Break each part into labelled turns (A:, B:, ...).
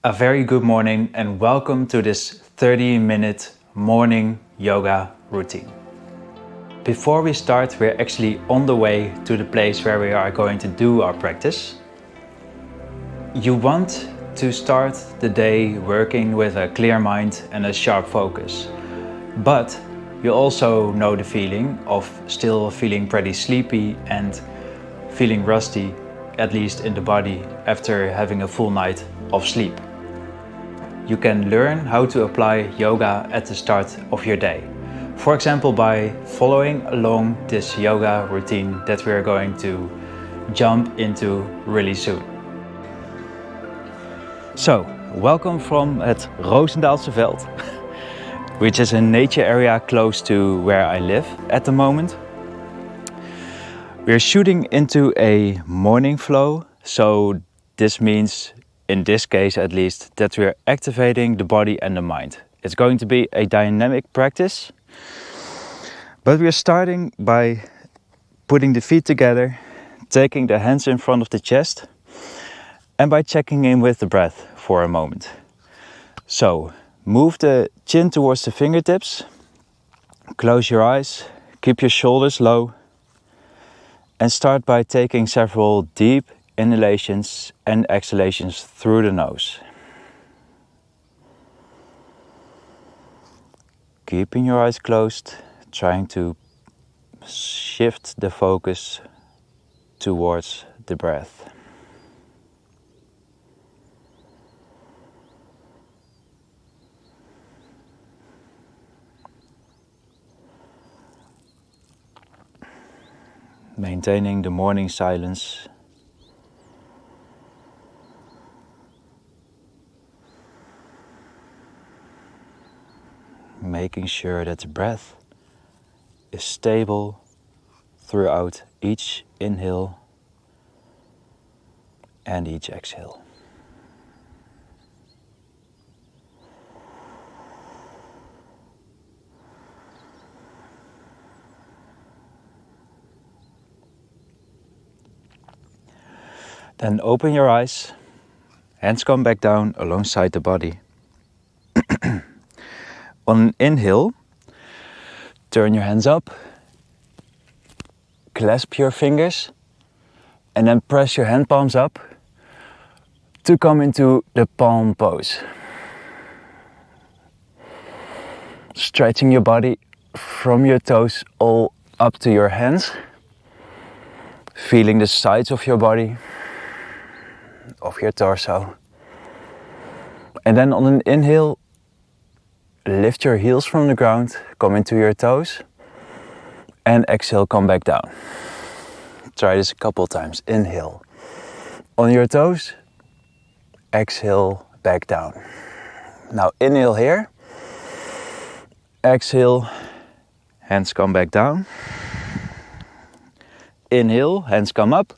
A: A very good morning and welcome to this 30-minute morning yoga routine. Before we start, we're actually on the way to the place where we are going to do our practice. You want to start the day working with a clear mind and a sharp focus. But you also know the feeling of still feeling pretty sleepy and feeling rusty, at least in the body, after having a full night of sleep. You can learn how to apply yoga at the start of your day. For example, by following along this yoga routine that we are going to jump into really soon. So, welcome from het Roosendaalse Veld, which is a nature area close to where I live at the moment. We're shooting into a morning flow, so this means, in this case at least, that we're activating the body and the mind. It's going to be a dynamic practice, but we're starting by putting the feet together, taking the hands in front of the chest, and by checking in with the breath for a moment. So, move the chin towards the fingertips, close your eyes, keep your shoulders low, and start by taking several deep inhalations and exhalations through the nose. Keeping your eyes closed, trying to shift the focus towards the breath. Maintaining the morning silence. Making sure that the breath is stable throughout each inhale and each exhale. Then open your eyes, hands come back down alongside the body. On an inhale, turn your hands up, clasp your fingers, and then press your hand palms up to come into the palm pose. Stretching your body from your toes all up to your hands, feeling the sides of your body, of your torso. And then on an inhale, lift your heels from the ground, come into your toes, and exhale, come back down. Try this a couple times. Inhale on your toes, exhale, back down. Now inhale here, exhale, hands come back down. Inhale, hands come up.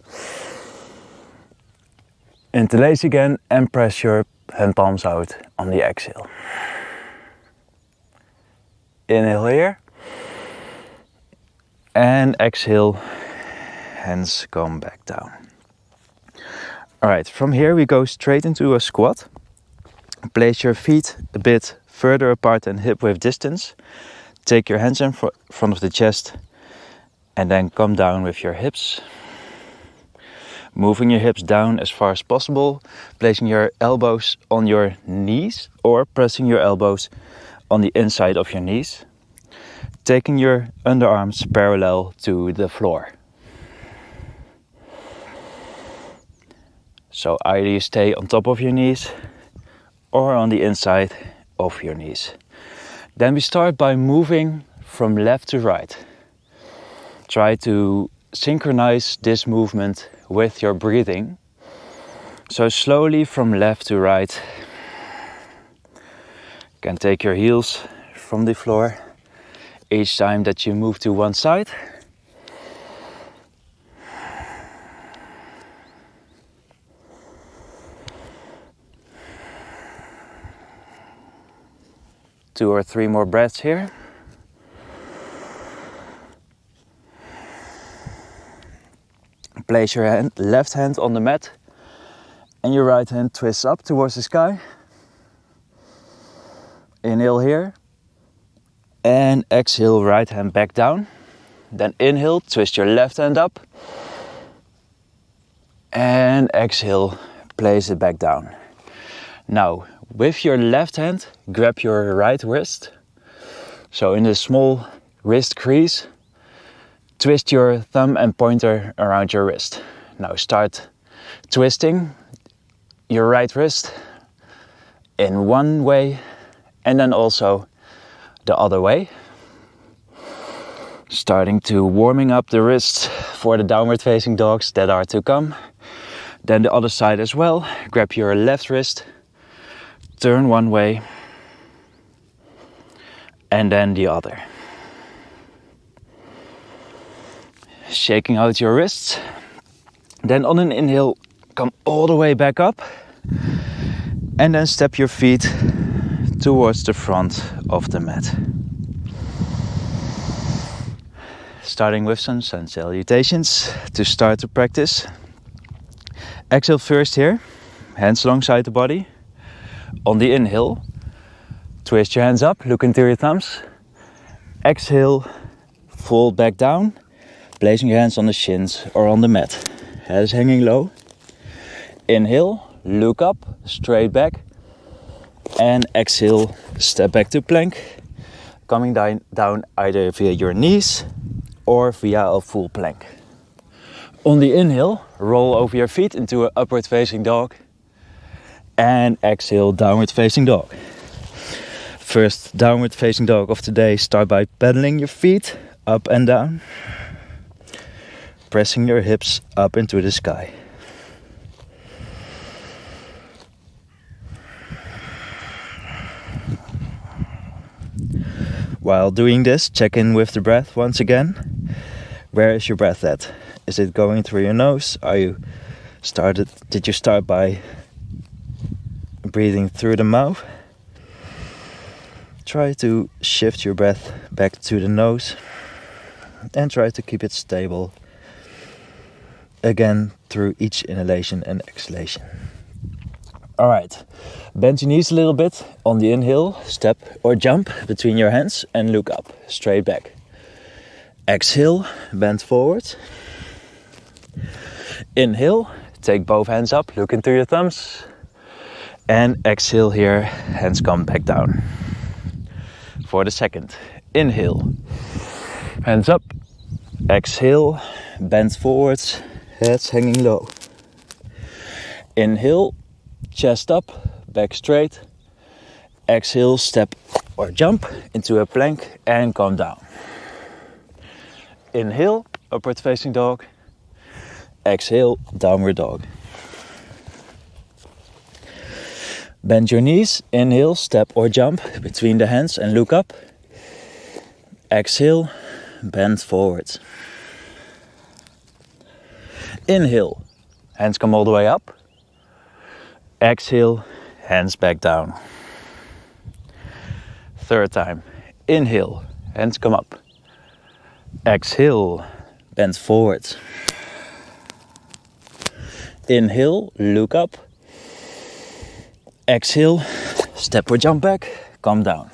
A: Interlace again and press your hand palms out on the exhale. Inhale here. And exhale, hands come back down. Alright, from here we go straight into a squat. Place your feet a bit further apart than hip width distance. Take your hands in front of the chest and then come down with your hips. Moving your hips down as far as possible, placing your elbows on your knees or pressing your elbows on the inside of your knees. Taking your underarms parallel to the floor. So either you stay on top of your knees or on the inside of your knees. Then we start by moving from left to right. Try to synchronize this movement with your breathing. So slowly from left to right. You can take your heels from the floor each time that you move to one side. Two or three more breaths here. Place your left hand on the mat and your right hand twists up towards the sky. Inhale here. And exhale, right hand back down. Then inhale, twist your left hand up. And exhale, place it back down. Now, with your left hand, grab your right wrist. So in the small wrist crease, twist your thumb and pointer around your wrist. Now start twisting your right wrist in one way and then also the other way. Starting to warming up the wrists for the downward facing dogs that are to come. Then the other side as well. Grab your left wrist, turn one way and then the other. Shaking out your wrists. Then on an inhale, come all the way back up. And then step your feet towards the front of the mat. Starting with some sun salutations to start to practice. Exhale first here, hands alongside the body. On the inhale, twist your hands up, look into your thumbs. Exhale, fold back down, placing your hands on the shins or on the mat. Head is hanging low. Inhale, look up, straight back. And exhale, step back to plank. Coming down either via your knees or via a full plank. On the inhale, roll over your feet into an upward facing dog. And exhale, downward facing dog. First downward facing dog of today, start by pedaling your feet up and down. Pressing your hips up into the sky. While doing this, check in with the breath once again. Where is your breath at? Is it going through your nose? Did you start by breathing through the mouth? Try to shift your breath back to the nose and try to keep it stable again through each inhalation and exhalation. Alright, bend your knees a little bit. On the inhale, step or jump between your hands and look up, straight back. Exhale, bend forward. Inhale, take both hands up, look into your thumbs. And exhale here, hands come back down. For the second, inhale, hands up. Exhale, bend forwards, heads hanging low. Inhale, chest up, back straight. Exhale, step or jump into a plank and come down. Inhale, upward facing dog. Exhale, downward dog. Bend your knees, inhale, step or jump between the hands and look up. Exhale, bend forwards. Inhale, hands come all the way up. Exhale, hands back down. Third time, inhale, hands come up. Exhale, bend forwards. Inhale, look up. Exhale, step or jump back, come down.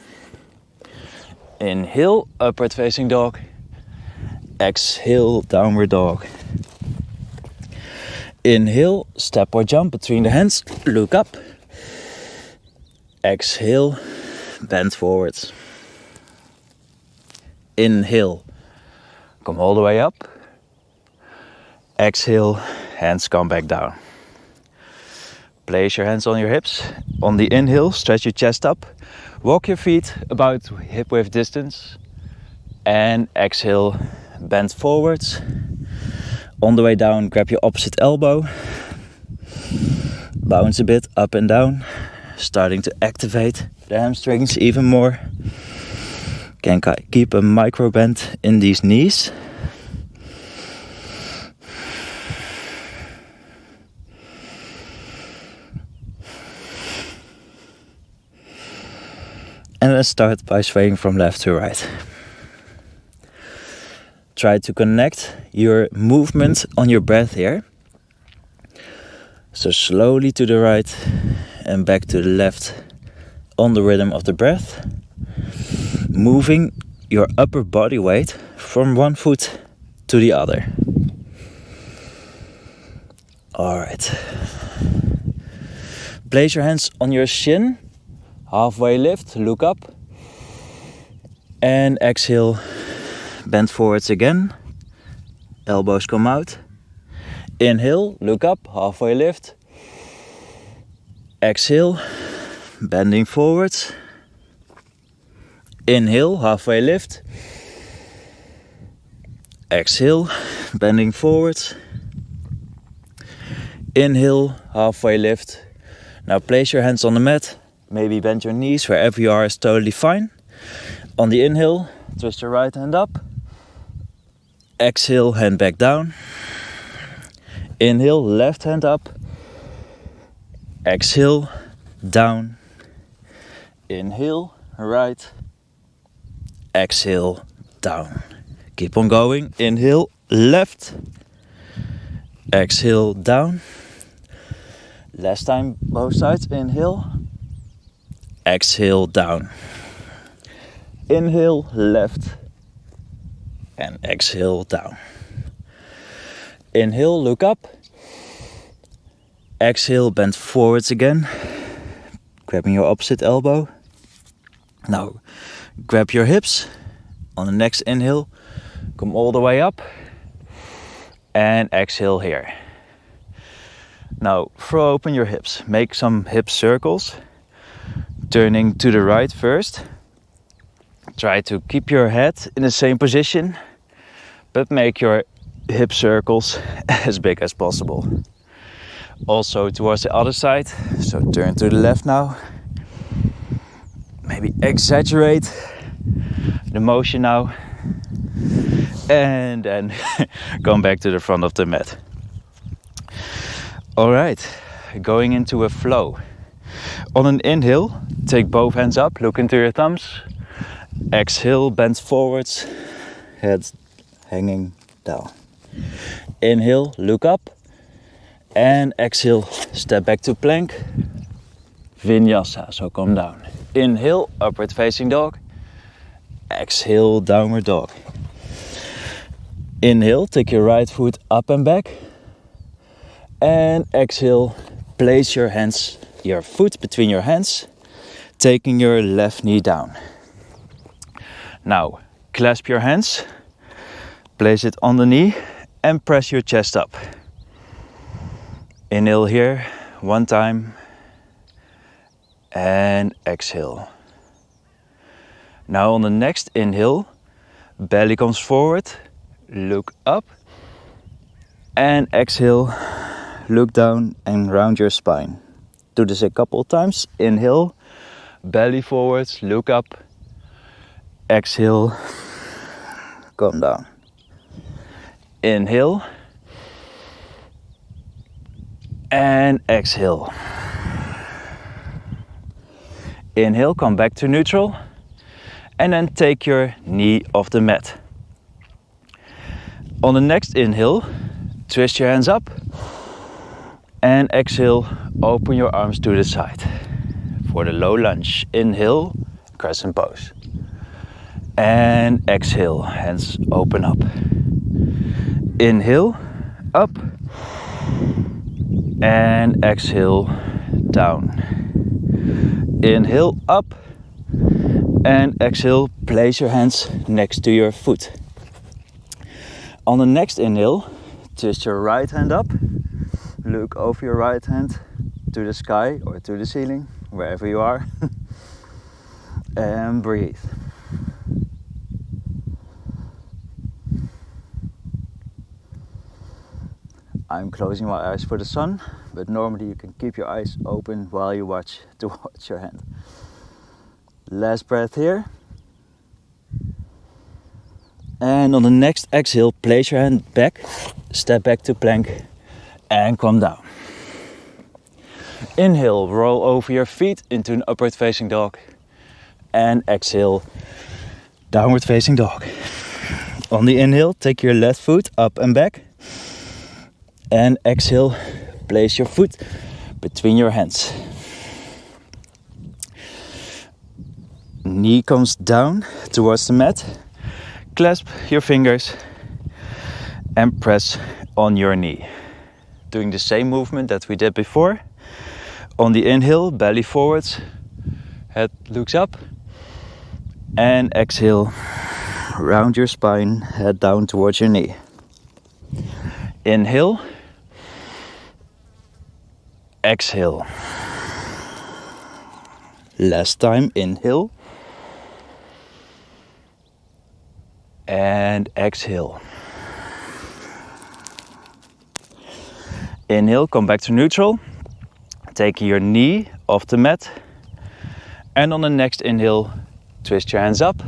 A: Inhale, upward facing dog. Exhale, downward dog. Inhale, step or jump between the hands, look up. Exhale, bend forwards. Inhale, come all the way up. Exhale, hands come back down. Place your hands on your hips. On the inhale, stretch your chest up. Walk your feet about hip width distance. And exhale, bend forwards. On the way down, grab your opposite elbow. Bounce a bit up and down. Starting to activate the hamstrings even more. Can keep a micro bend in these knees. And let's start by swaying from left to right. Try to connect your movement on your breath here. So slowly to the right and back to the left on the rhythm of the breath, moving your upper body weight from one foot to the other. Alright. Place your hands on your shin, halfway lift, look up, and exhale, bend forwards again, elbows come out. Inhale, look up, halfway lift. Exhale, bending forwards. Inhale, halfway lift. Exhale, bending forwards. Inhale, halfway lift. Now place your hands on the mat. Maybe bend your knees, wherever you are is totally fine. On the inhale, twist your right hand up. Exhale, hand back down. Inhale, left hand up. Exhale, down. Inhale, right. Exhale, down. Keep on going. Inhale, left. Exhale, down. Last time, both sides. Inhale. Exhale, down. Inhale, left. And exhale, down. Inhale, look up. Exhale, bend forwards again. Grabbing your opposite elbow. Now, grab your hips. On the next inhale, come all the way up. And exhale here. Now, throw open your hips. Make some hip circles. Turning to the right first. Try to keep your head in the same position, but make your hip circles as big as possible. Also towards the other side. So turn to the left now. Maybe exaggerate the motion now. And then come back to the front of the mat. Alright, going into a flow. On an inhale, take both hands up, look into your thumbs. Exhale, bend forwards, head hanging down. Inhale, look up. And exhale, step back to plank. Vinyasa, so come down. Inhale, upward facing dog. Exhale, downward dog. Inhale, take your right foot up and back. And exhale, place your foot between your hands, taking your left knee down. Now, clasp your hands, place it on the knee and press your chest up. Inhale here, one time, and exhale. Now on the next inhale, belly comes forward, look up, and exhale, look down and round your spine. Do this a couple of times. Inhale, belly forwards, look up. Exhale, come down. Inhale. And exhale. Inhale, come back to neutral. And then take your knee off the mat. On the next inhale, twist your hands up. And exhale, open your arms to the side. For the low lunge, inhale, crescent pose. And exhale, hands open up. Inhale, up. And exhale, down. Inhale, up. And exhale, place your hands next to your foot. On the next inhale, twist your right hand up. Look over your right hand to the sky or to the ceiling, wherever you are. And breathe. I'm closing my eyes for the sun, but normally you can keep your eyes open while you watch your hand. Last breath here. And on the next exhale, place your hand back, step back to plank, and come down. Inhale, roll over your feet into an upward facing dog. And exhale, downward facing dog. On the inhale, take your left foot up and back. And exhale, place your foot between your hands. knee comes down towards the mat. Clasp your fingers and press on your knee. Doing the same movement that we did before. On the inhale, belly forwards, head looks up. And exhale, round your spine, head down towards your knee. Inhale. Exhale. Last time, inhale. And exhale. Inhale, come back to neutral. Take your knee off the mat. And on the next inhale, twist your hands up.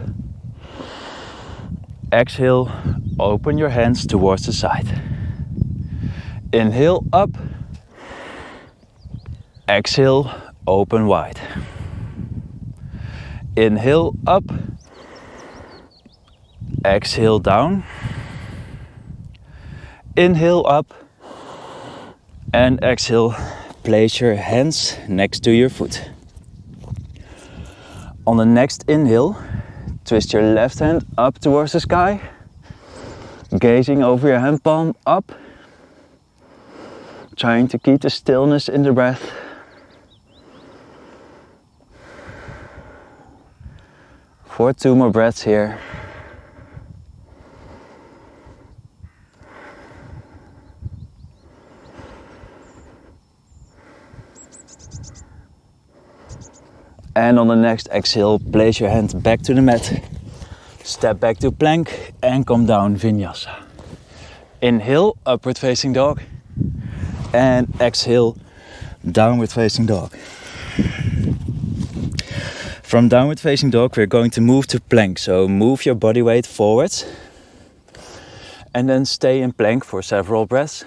A: Exhale, open your hands towards the side. Inhale, up. Exhale, open wide. Inhale, up. Exhale, down. Inhale, up. And exhale, place your hands next to your foot. On the next inhale, twist your left hand up towards the sky. Gazing over your hand palm up. Trying to keep the stillness in the breath. For 2 more breaths here. And on the next exhale, place your hand back to the mat. Step back to plank and come down vinyasa. Inhale, upward facing dog. And exhale, downward facing dog. From downward facing dog, we're going to move to plank. So move your body weight forwards. And then stay in plank for several breaths.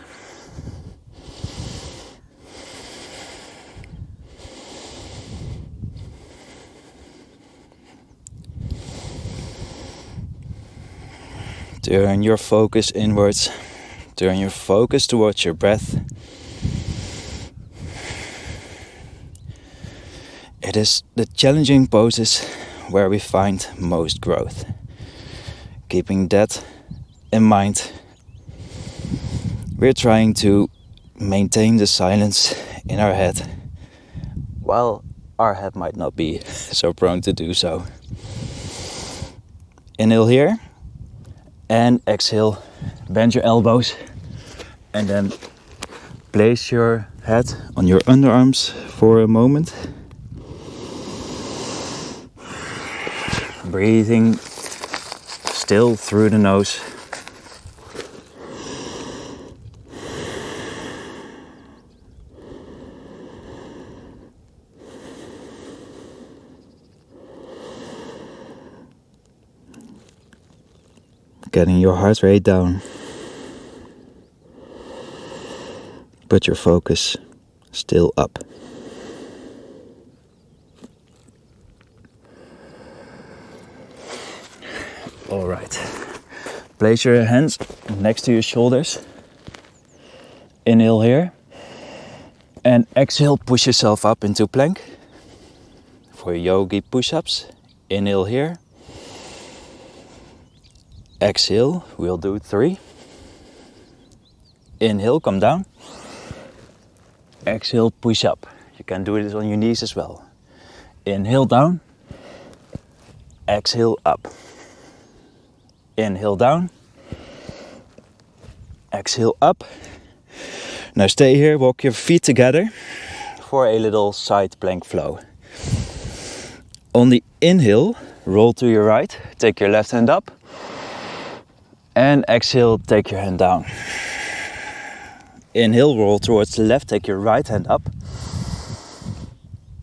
A: Turn your focus inwards. Turn your focus towards your breath. It is the challenging poses where we find most growth. Keeping that in mind, we're trying to maintain the silence in our head, while our head might not be so prone to do so. Inhale here. And exhale, bend your elbows and then place your head on your underarms for a moment. Breathing still through the nose. Getting your heart rate down, but your focus still up. All right, place your hands next to your shoulders. Inhale here, and exhale, push yourself up into plank. For yogi push-ups, inhale here. Exhale, we'll do 3. Inhale, come down. Exhale, push up. You can do this on your knees as well. Inhale, down. Exhale, up. Inhale, down. Exhale, up. Now stay here, walk your feet together for a little side plank flow. On the inhale, roll to your right, take your left hand up. And exhale, take your hand down. Inhale, roll towards the left, take your right hand up.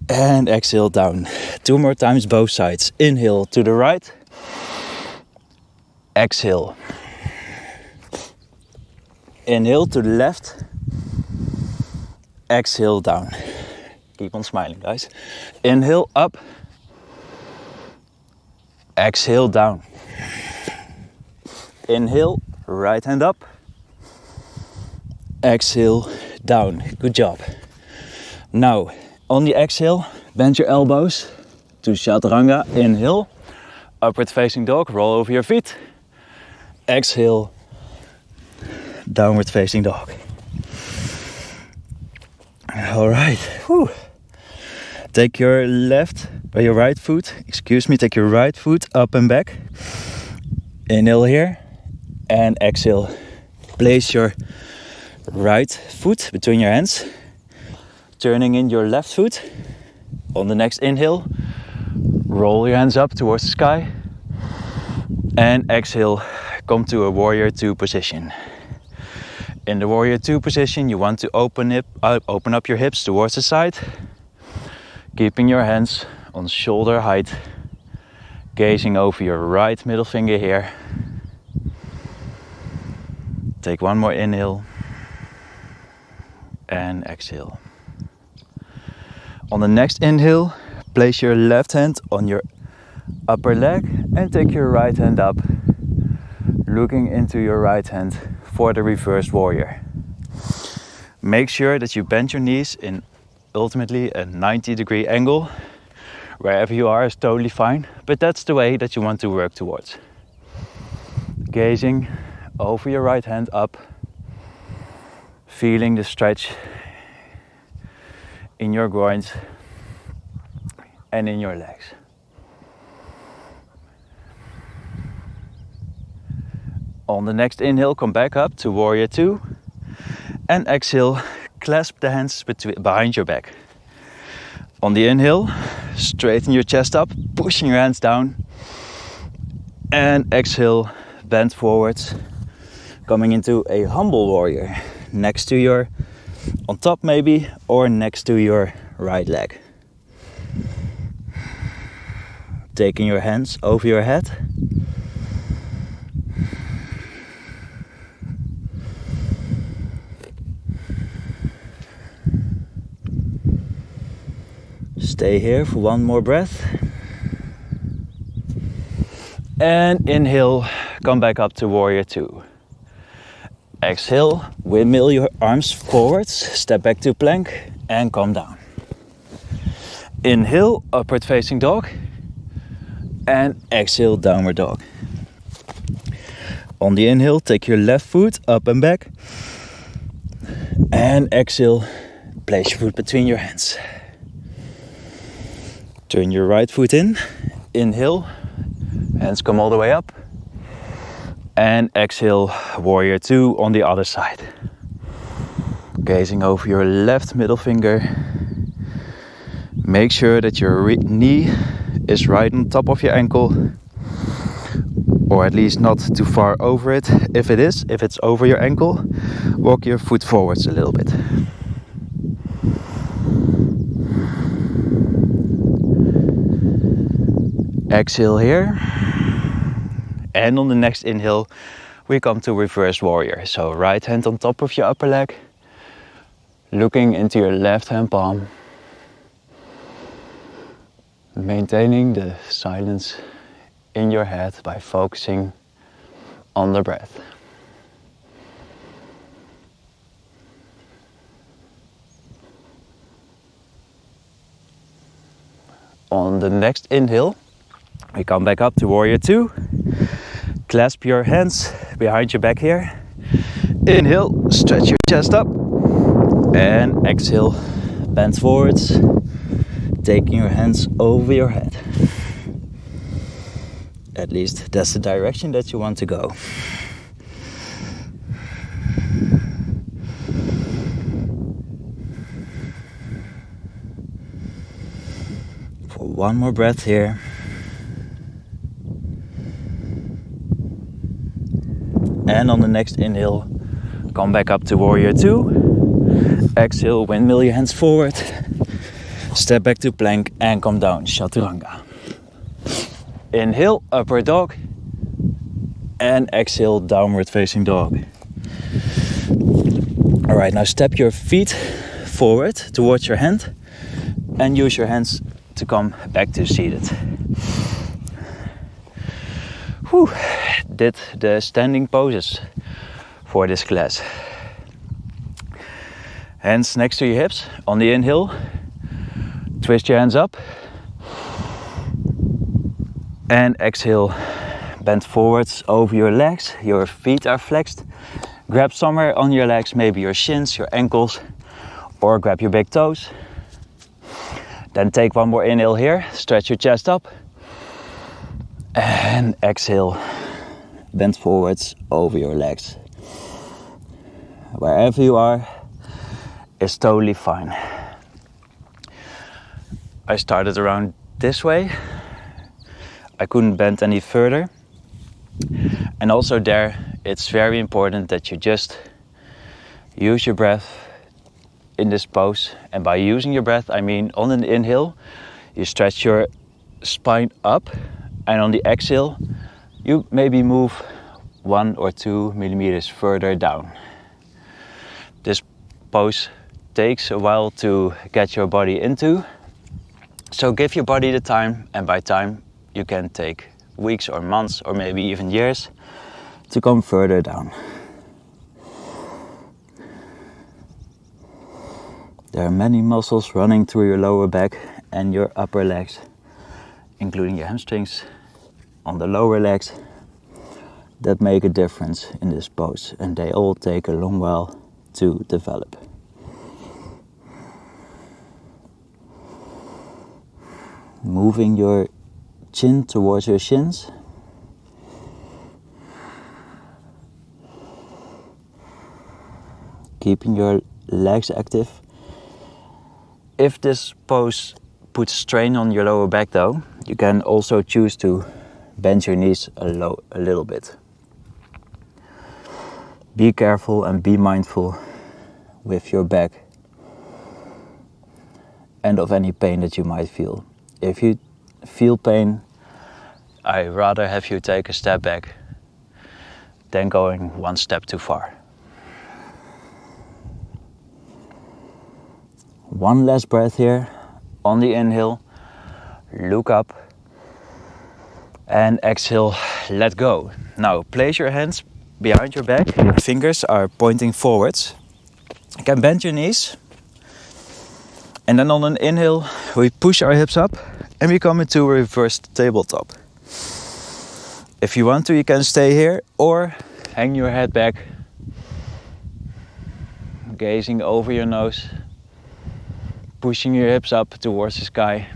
A: And exhale, down. 2 more times, both sides. Inhale to the right. Exhale. Inhale to the left. Exhale, down. Keep on smiling, guys. Inhale, up. Exhale, down. Inhale, right hand up. Exhale, down. Good job. Now, on the exhale, bend your elbows to chaturanga. Inhale, upward facing dog, roll over your feet. Exhale, downward facing dog. All right. Whew. Take your right foot, take your right foot up and back. Inhale here and exhale. Place your right foot between your hands, turning in your left foot. On the next inhale, roll your hands up towards the sky. And exhale, come to a warrior 2 position. In the warrior 2 position, you want to open up your hips towards the side, keeping your hands on shoulder height, gazing over your right middle finger here. Take one more inhale and exhale. On the next inhale, place your left hand on your upper leg and take your right hand up, looking into your right hand for the reversed warrior. Make sure that you bend your knees in ultimately a 90-degree angle. Wherever you are is totally fine, but that's the way that you want to work towards. Gazing over your right hand up, feeling the stretch in your groins and in your legs. On the next inhale, come back up to warrior 2 and exhale, clasp the hands behind your back. On the inhale, straighten your chest up, pushing your hands down, and exhale, bend forwards, coming into a humble warrior next to your, on top maybe, or next to your right leg. Taking your hands over your head. Stay here for one more breath. And inhale, come back up to warrior 2. Exhale, windmill your arms forwards, step back to plank and come down. Inhale, upward facing dog. And exhale, downward dog. On the inhale, take your left foot up and back. And exhale, place your foot between your hands. Turn your right foot in. Inhale, hands come all the way up. And exhale, warrior 2 on the other side. Gazing over your left middle finger. Make sure that your knee is right on top of your ankle, or at least not too far over it. If it's over your ankle, walk your foot forwards a little bit. Exhale here. And on the next inhale, we come to reverse warrior. So right hand on top of your upper leg, looking into your left hand palm. Maintaining the silence in your head by focusing on the breath. On the next inhale, we come back up to warrior 2. Clasp your hands behind your back here. Inhale, stretch your chest up. And exhale, bend forwards, taking your hands over your head. At least that's the direction that you want to go. For one more breath here. And on the next inhale, come back up to warrior 2. Exhale, windmill your hands forward. Step back to plank and come down, chaturanga. Inhale, upward dog. And exhale, downward facing dog. All right, now step your feet forward towards your hand and use your hands to come back to seated. Whew. Did the standing poses for this class. Hands next to your hips. On the inhale, twist your hands up. And exhale, bend forwards over your legs. Your feet are flexed. Grab somewhere on your legs, maybe your shins, your ankles, or grab your big toes. Then take one more inhale here, stretch your chest up. And exhale, bend forwards over your legs. Wherever you are is totally fine. I started around this way. I couldn't bend any further. And also there, it's very important that you just use your breath in this pose. And by using your breath, I mean on an inhale, you stretch your spine up. And on the exhale, you maybe move 1 or 2 millimeters further down. This pose takes a while to get your body into. So give your body the time, and by time you can take weeks or months or maybe even years to come further down. There are many muscles running through your lower back and your upper legs, including your hamstrings on the lower legs, that make a difference in this pose, and they all take a long while to develop. Moving your chin towards your shins. Keeping your legs active. If this pose puts strain on your lower back though, you can also choose to bend your knees a little bit. Be careful and be mindful with your back and of any pain that you might feel. If you feel pain, I'd rather have you take a step back than going one step too far. One last breath here. On the inhale, look up. And exhale, let go. Now place your hands behind your back. Your fingers are pointing forwards. You can bend your knees. And then on an inhale, we push our hips up and we come into a reversed tabletop. If you want to, you can stay here or hang your head back, gazing over your nose, pushing your hips up towards the sky.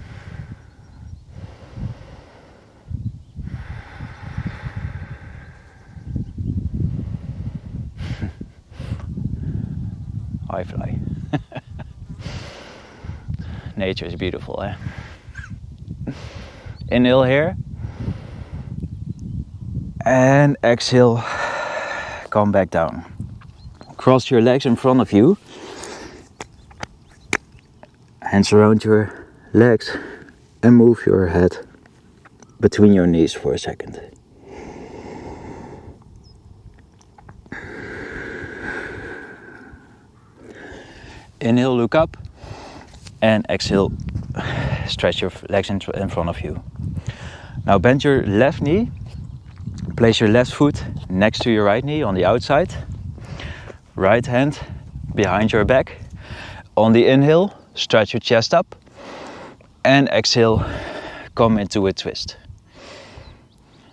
A: I fly. Nature is beautiful, eh? Inhale here. And exhale, come back down. Cross your legs in front of you. Hands around your legs and move your head between your knees for a second. Inhale, look up, and exhale, stretch your legs in front of you. Now bend your left knee, place your left foot next to your right knee on the outside, right hand behind your back. On the inhale, stretch your chest up, and exhale, come into a twist.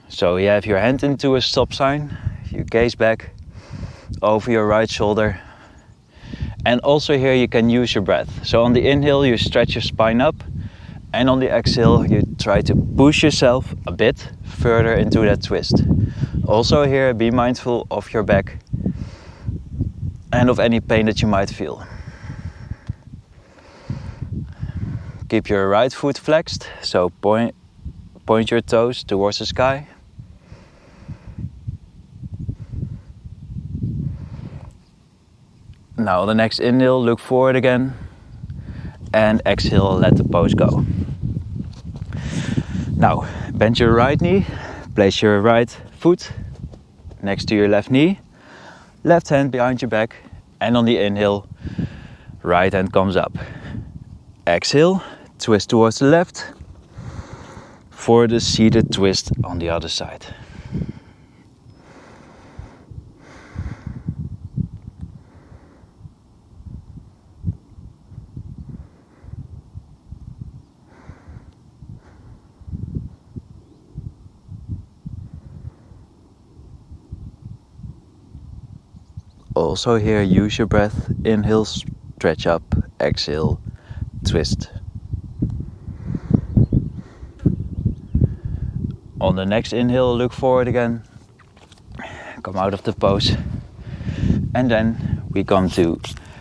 A: So you have your hand into a stop sign, you gaze back over your right shoulder. And also here you can use your breath. So on the inhale you stretch your spine up, and on the exhale you try to push yourself a bit further into that twist. Also here be mindful of your back and of any pain that you might feel. Keep your right foot flexed, so point your toes towards the sky. Now on the next inhale, look forward again, and exhale, let the pose go. Now, bend your right knee, place your right foot next to your left knee, left hand behind your back, and on the inhale, right hand comes up. Exhale, twist towards the left, for the seated twist on the other side. Also here, use your breath. Inhale, stretch up. Exhale, twist. On the next inhale, look forward again. Come out of the pose. And then we come to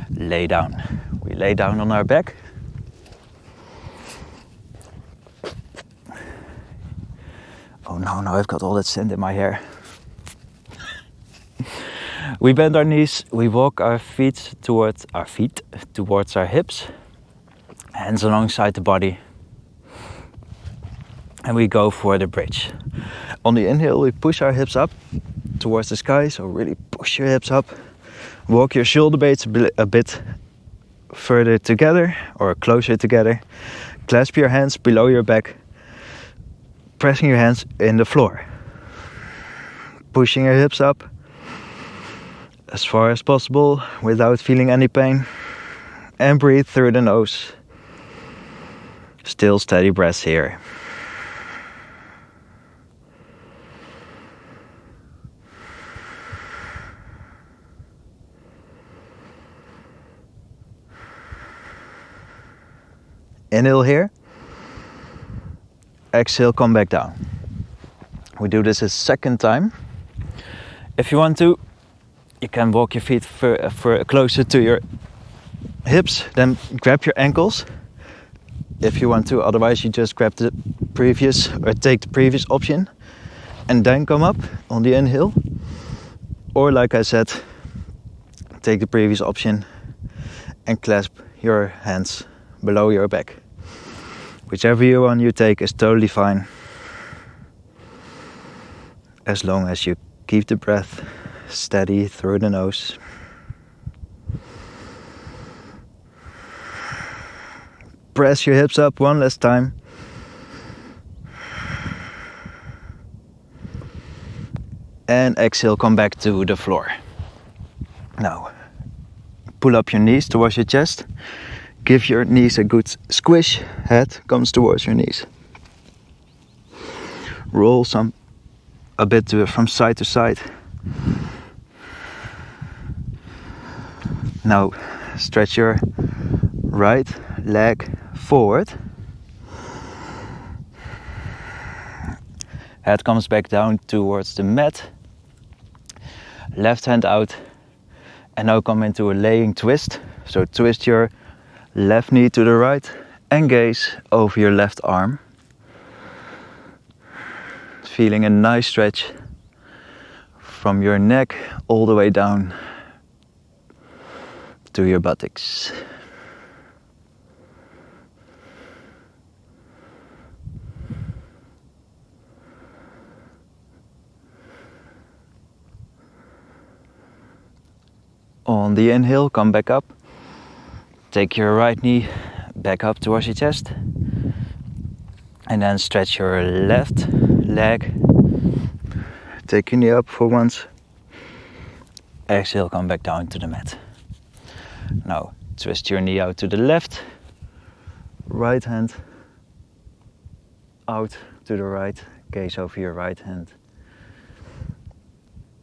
A: lay down. We lay down on our back. Oh no, I've got all that sand in my hair. We bend our knees, we walk our feet towards our hips, hands alongside the body, and we go for the bridge. On the inhale, we push our hips up towards the sky, so really push your hips up. Walk your shoulder blades a bit further together or closer together. Clasp your hands below your back, pressing your hands in the floor. Pushing your hips up as far as possible without feeling any pain. And breathe through the nose. Still steady breaths here. Inhale here. Exhale, come back down. We do this a second time. If you want to, you can walk your feet closer to your hips, then grab your ankles. If you want to, otherwise you just grab the previous or take the previous option and then come up on the inhale. Or like I said, take the previous option and clasp your hands below your back. Whichever one you take is totally fine, as long as you keep the breath steady through the nose. Press your hips up one last time. And exhale, come back to the floor. Now, pull up your knees towards your chest. Give your knees a good squish. Head comes towards your knees. Roll a bit from side to side. Now stretch your right leg forward. Head comes back down towards the mat. Left hand out. And now come into a laying twist. So twist your left knee to the right and gaze over your left arm. Feeling a nice stretch from your neck all the way down to your buttocks. On the inhale, come back up. Take your right knee back up towards your chest. And then stretch your left leg. Take your knee up for once. Exhale, come back down to the mat. Now, twist your knee out to the left. Right hand out to the right. Gaze over your right hand.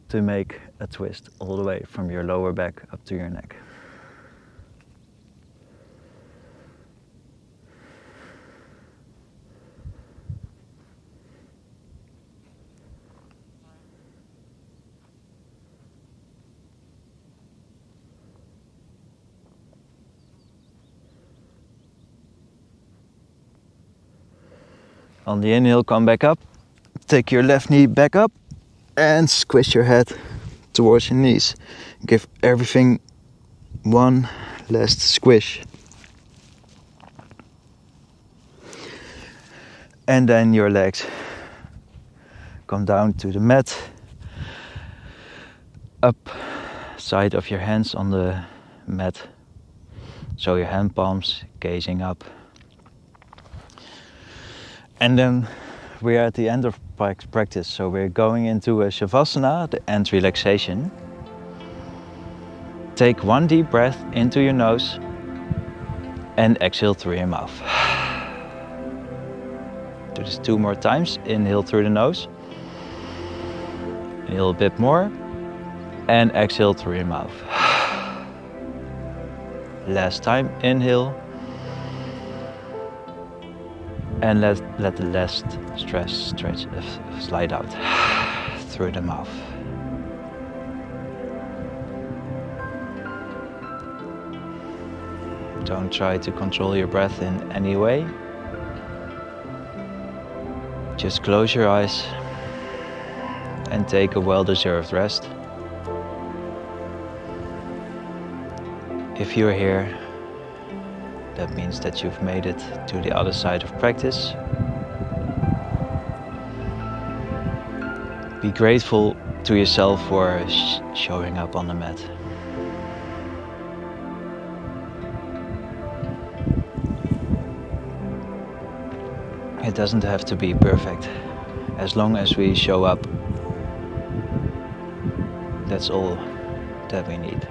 A: To make a twist all the way from your lower back up to your neck. On the inhale, come back up. Take your left knee back up and squish your head towards your knees. Give everything one last squish. And then your legs come down to the mat. Up side of your hands on the mat. So your hand palms gazing up. And then we are at the end of practice, so we're going into a Shavasana, the end relaxation. Take one deep breath into your nose and exhale through your mouth. Do this 2 more times. Inhale through the nose. Inhale a bit more and exhale through your mouth. Last time, inhale. And let the last stretch slide out through the mouth. Don't try to control your breath in any way. Just close your eyes and take a well-deserved rest. If you're here, that means that you've made it to the other side of practice. Be grateful to yourself for showing up on the mat. It doesn't have to be perfect. As long as we show up, that's all that we need.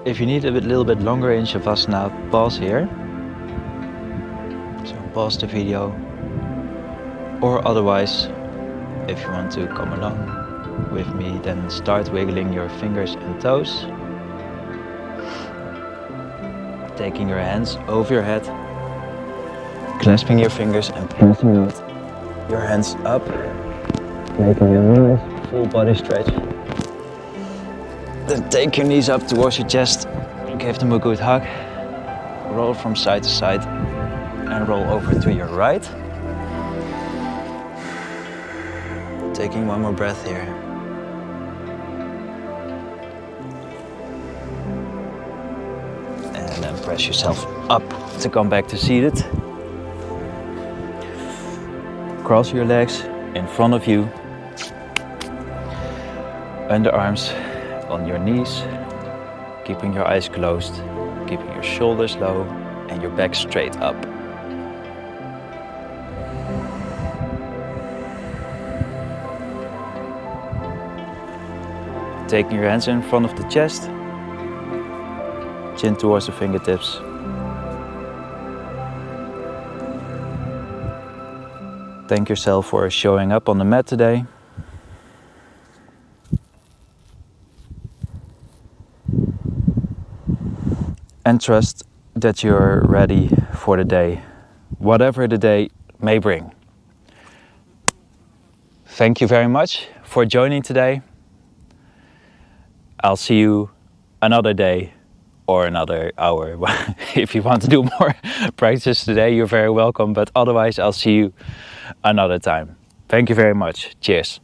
A: If you need a little bit longer in Shavasana, pause here. So pause the video. Or otherwise, if you want to come along with me, then start wiggling your fingers and toes. Taking your hands over your head, clasping your fingers and pressing out your hands up, making a nice full body stretch. Then take your knees up towards your chest, give them a good hug, roll from side to side and roll over to your right. Taking one more breath here. And then press yourself up to come back to seated. Cross your legs in front of you, underarms on your knees, keeping your eyes closed, keeping your shoulders low and your back straight up. Taking your hands in front of the chest, chin towards the fingertips. Thank yourself for showing up on the mat today. And trust that you're ready for the day, whatever the day may bring. Thank you very much for joining today. I'll see you another day or another hour. If you want to do more practice today, you're very welcome. But otherwise, I'll see you another time. Thank you very much. Cheers.